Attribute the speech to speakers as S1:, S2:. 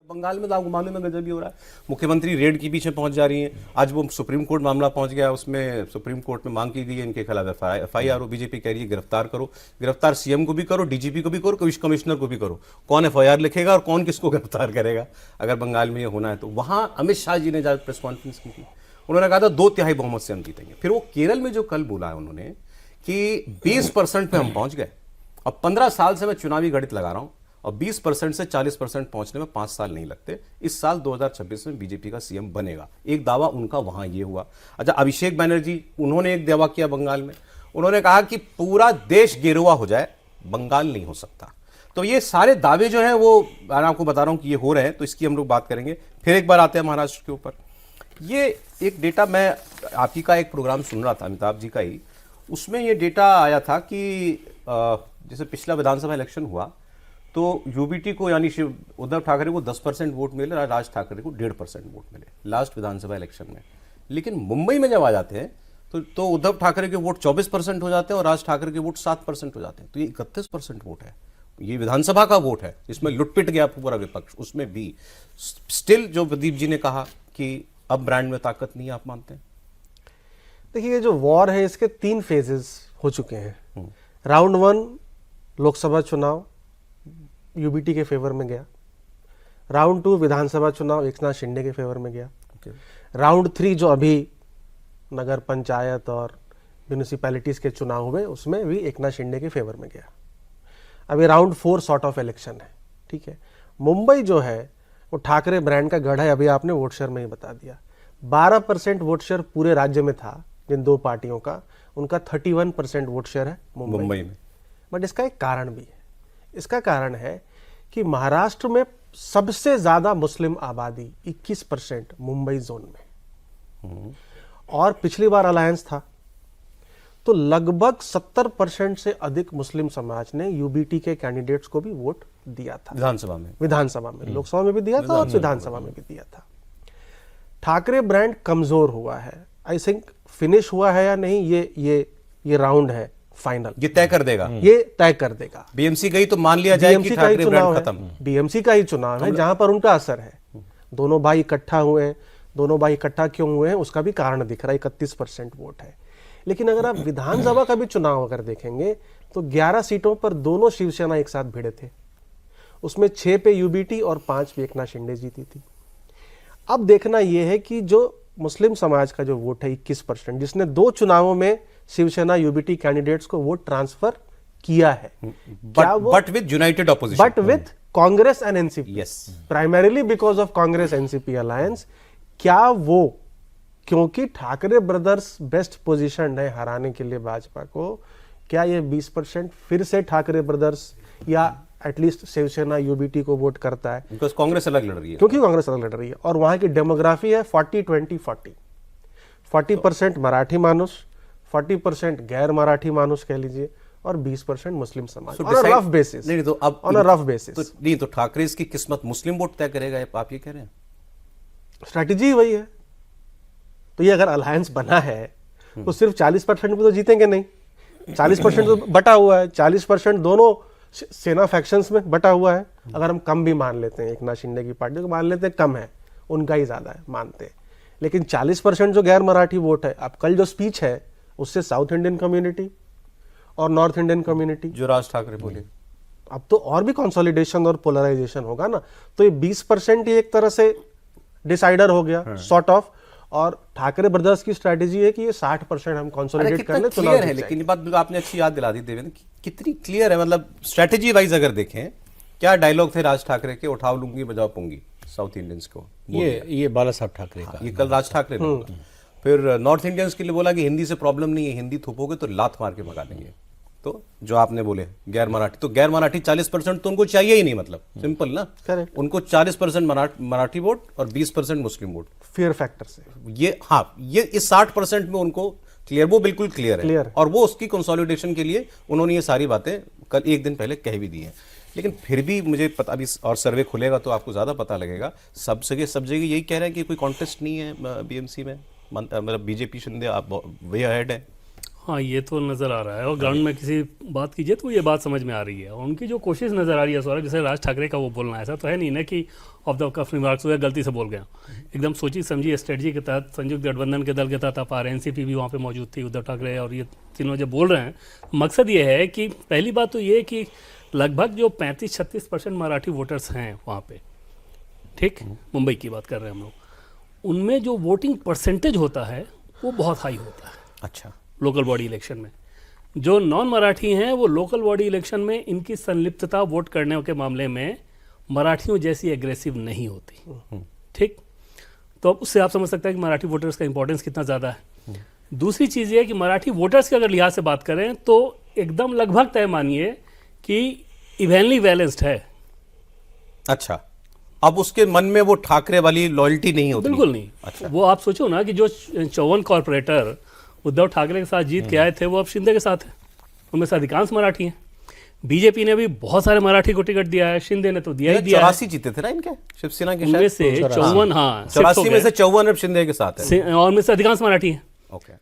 S1: बंगाल में तो आपको मालूम है गजब ही हो रहा है। मुख्यमंत्री रेड के पीछे पहुंच जा रही हैं। आज वो सुप्रीम कोर्ट मामला पहुंच गया, उसमें सुप्रीम कोर्ट में मांग की गई है इनके खिलाफ एफआईआर हो। बीजेपी कह रही है गिरफ्तार करो, गिरफ्तार सीएम को भी करो, डीजीपी को भी करो, कमिश्नर को भी करो। कौन एफआईआर लिखेगा और कौन किसको गिरफ्तार करेगा अगर बंगाल में ये होना है तो। वहां अमित शाह जी ने जब प्रेस कॉन्फ्रेंस की थी, उन्होंने कहा था 2/3 बहुमत से हम जीतेंगे। फिर वो केरल में जो कल बोला है उन्होंने कि 20% पे हम पहुंच गए। अब 15 साल से मैं चुनावी गणित लगा रहा हूं और 20% से 40% पहुंचने में 5 साल नहीं लगते। इस साल 2026 में बीजेपी का सीएम बनेगा, एक दावा उनका वहां ये हुआ। अच्छा, अभिषेक बैनर्जी उन्होंने एक दावा किया बंगाल में, उन्होंने कहा कि पूरा देश गेरुआ हो जाए, बंगाल नहीं हो सकता। तो ये सारे दावे जो हैं वो मैं आपको बता रहा हूं कि ये हो रहे हैं, तो इसकी हम लोग बात करेंगे। फिर एक बार आते हैं महाराष्ट्र के ऊपर। ये एक डेटा, मैं आप ही का एक प्रोग्राम सुन रहा था, अमिताभ जी का ही, उसमें ये डेटा आया था कि जैसे पिछला विधानसभा इलेक्शन हुआ तो यूबीटी को यानी उद्धव ठाकरे को 10% वोट मिले, राज ठाकरे को 1.5% वोट मिले लास्ट विधानसभा इलेक्शन में। लेकिन मुंबई में जब आ जाते हैं तो उद्धव ठाकरे के वोट 24% हो जाते हैं और राज ठाकरे के वोट 7% हो जाते हैं। तो ये 31% वोट है, ये विधानसभा का वोट है, इसमें लुटपिट गया पूरा विपक्ष। उसमें भी स्टिल जो प्रदीप जी ने कहा कि अब ब्रांड में ताकत नहीं है, आप मानते हैं?
S2: देखिए, ये जो वॉर है इसके 3 फेजेस हो चुके हैं। राउंड 1 लोकसभा चुनाव यूबीटी के फेवर में गया। राउंड 2 विधानसभा चुनाव एकनाथ शिंदे के फेवर में गया। राउंड 3 जो अभी नगर पंचायत और म्यूनिसिपैलिटीज के चुनाव हुए उसमें भी एकनाथ शिंदे के फेवर में गया। अभी राउंड 4 सॉर्ट ऑफ इलेक्शन है, ठीक है। मुंबई जो है वो ठाकरे ब्रांड का गढ़ है, अभी आपने वोट शेयर में ही बता दिया। 12% वोट शेयर पूरे राज्य में था जिन 2 पार्टियों का, उनका 31% वोट शेयर है मुंबई में। बट इसका एक कारण भी है। इसका कारण है कि महाराष्ट्र में सबसे ज्यादा मुस्लिम आबादी 21% मुंबई जोन में, और पिछली बार अलायंस था तो लगभग 70% से अधिक मुस्लिम समाज ने यूबीटी के कैंडिडेट्स को भी वोट दिया था विधानसभा में। लोकसभा में भी दिया था और विधानसभा में भी दिया था। ठाकरे ब्रांड कमजोर हुआ है, आई थिंक फिनिश हुआ है या नहीं ये राउंड है फाइनल,
S1: ये तय कर देगा,
S2: ये तय कर देगा।
S1: बीएमसी गई तो मान लिया जाए कि ठाकरे ब्रांड खत्म।
S2: बीएमसी का ही चुनाव है जहां पर उनका असर है। दोनों भाई इकट्ठा हुए हैं, दोनों भाई इकट्ठा क्यों हुए हैं उसका भी कारण दिख रहा है, 31% वोट है। लेकिन अगर आप विधानसभा का भी चुनाव अगर देखेंगे तो 11 सीटों पर दोनों शिवसेना एक साथ भिड़े थे, उसमें 6 पे यूबीटी और 5 पे एकनाथ शिंदे जीती थी। अब देखना यह है कि जो मुस्लिम समाज का जो वोट है 21%, जिसने 2 चुनावों में शिवसेना यूबीटी कैंडिडेट्स को वोट ट्रांसफर किया है,
S1: but with United opposition,
S2: but with Congress and NCP,
S1: yes,
S2: primarily because of Congress NCP alliance. क्या वो, क्योंकि ठाकरे ब्रदर्स बेस्ट पोजीशन है हराने के लिए भाजपा को, क्या ये 20% फिर से ठाकरे ब्रदर्स या एटलीस्ट शिवसेना यूबीटी को वोट करता है?
S1: बिकॉज कांग्रेस अलग लड़ रही है,
S2: क्योंकि कांग्रेस अलग लड़ रही है और वहां की डेमोग्राफी है 40-20-40, 40% मराठी मानुस, 40% गैर मराठी मानुस कह लीजिए, और 20% मुस्लिम समाज ऑन अ रफ बेसिस।
S1: नहीं तो अब
S2: ऑन अ रफ बेसिस
S1: नहीं तो ठाकरे की किस्मत मुस्लिम वोट तय करेगा, आप ये कह रहे हैं?
S2: स्ट्रैटेजी वही है। तो ये अगर अलायंस बना है तो सिर्फ 40% भी तो जीतेंगे नहीं, 40% तो बटा हुआ है, 40% दोनों सेना फैक्शंस में बटा हुआ है। अगर हम कम भी मान लेते हैं, एकनाथ शिंदे की पार्टी को मान लेते हैं कम है, उनका ही ज्यादा है मानते हैं, लेकिन 40% जो गैर मराठी वोट है, अब कल जो स्पीच है उससे साउथ इंडियन कम्युनिटी और नॉर्थ इंडियन कम्युनिटी,
S1: जो राज ठाकरे बोले,
S2: अब तो और भी कंसोलिडेशन और पोलराइजेशन होगा ना। तो ये 20% ही एक तरह से डिसाइडर हो गया सॉर्ट ऑफ। और ठाकरे ब्रदर्स की स्ट्रैटेजी है कि ये 60% हम कंसोलिडेट कर ले, चुनाव
S1: है। लेकिन ये बात आपने अच्छी याद दिला दी देवेंद्र, कितनी क्लियर है, मतलब स्ट्रैटेजी वाइज अगर देखें, क्या डायलॉग थे राज ठाकरे के, उठाओ लूंगी बजाओ पूंगी साउथ इंडियंस को,
S3: ये बाला साहब ठाकरे का,
S1: ये कल राज ठाकरे ने बोला। फिर नॉर्थ इंडियंस के लिए बोला कि हिंदी से प्रॉब्लम नहीं है, हिंदी थोपोगे तो लात मार के भगा देंगे। तो जो आपने बोले गैर मराठी, तो गैर मराठी 40% तो उनको चाहिए ही नहीं, मतलब सिंपल ना,
S2: करेक्ट।
S1: उनको 40% मराठी वोट और 20% मुस्लिम वोट,
S2: फियर फैक्टर से
S1: ये, हाँ, ये इस 60% में उनको क्लियर, वो बिल्कुल क्लियर है। और वो उसकी कंसोलिडेशन के लिए उन्होंने ये सारी बातें कल एक दिन पहले कह भी दी हैं। लेकिन फिर भी मुझे पता, अभी और सर्वे खुलेगा तो आपको ज्यादा पता लगेगा, सब जगह यही कह रहे हैं कि कोई कॉन्टेस्ट नहीं है बीएमसी में, मतलब बीजेपी शिंदे आप वे अहेड है।
S4: हाँ, ये तो नज़र आ रहा है, और ग्राउंड में किसी बात कीजिए तो ये बात समझ में आ रही है। और उनकी जो कोशिश नज़र आ रही है सौरभ, जैसे राज ठाकरे का वो बोलना, ऐसा तो है नहीं ना कि ऑफ द कफ रिमार्क्स हुए, गलती से बोल गया। एकदम सोची समझी स्ट्रेटजी के तहत, संयुक्त गठबंधन के दल के तहत आप एनसीपी भी वहाँ पे मौजूद थी, उद्धव ठाकरे और ये तीनों जब बोल रहे हैं, मकसद ये है कि पहली बात तो ये कि लगभग जो 35-36% मराठी वोटर्स हैं वहाँ पे, ठीक, मुंबई की बात कर रहे हैं हम लोग, उनमें जो वोटिंग परसेंटेज होता है वो बहुत हाई होता है
S1: अच्छा,
S4: लोकल बॉडी इलेक्शन में। जो नॉन मराठी हैं वो लोकल बॉडी इलेक्शन में इनकी संलिप्तता वोट करने के मामले में मराठियों जैसी एग्रेसिव नहीं होती, ठीक। तो अब उससे आप समझ सकते हैं कि मराठी वोटर्स का इंपॉर्टेंस कितना ज़्यादा है। दूसरी चीज़ ये है कि मराठी वोटर्स के अगर लिहाज से बात करें तो एकदम लगभग तय मानिए कि इवेनली बैलेंस्ड है।
S1: अच्छा, अब उसके मन में वो ठाकरे वाली लॉयल्टी नहीं होती?
S4: बिल्कुल नहीं।
S1: अच्छा।
S4: वो आप सोचो ना कि जो 54 कॉर्पोरेटर उद्धव ठाकरे के साथ जीत के आए थे वो अब शिंदे के साथ हैं, उनमें से अधिकांश मराठी हैं। बीजेपी ने भी बहुत सारे मराठी को टिकट दिया है, शिंदे ने तो दिया ही दिया है।
S1: 84 जीते थे ना इनके, शिवसेना के
S4: उनमें से 54, हाँ,
S1: 84 में से 54 अब शिंदे के साथ है,
S4: और में से अधिकांश मराठी हैं।
S1: ओके।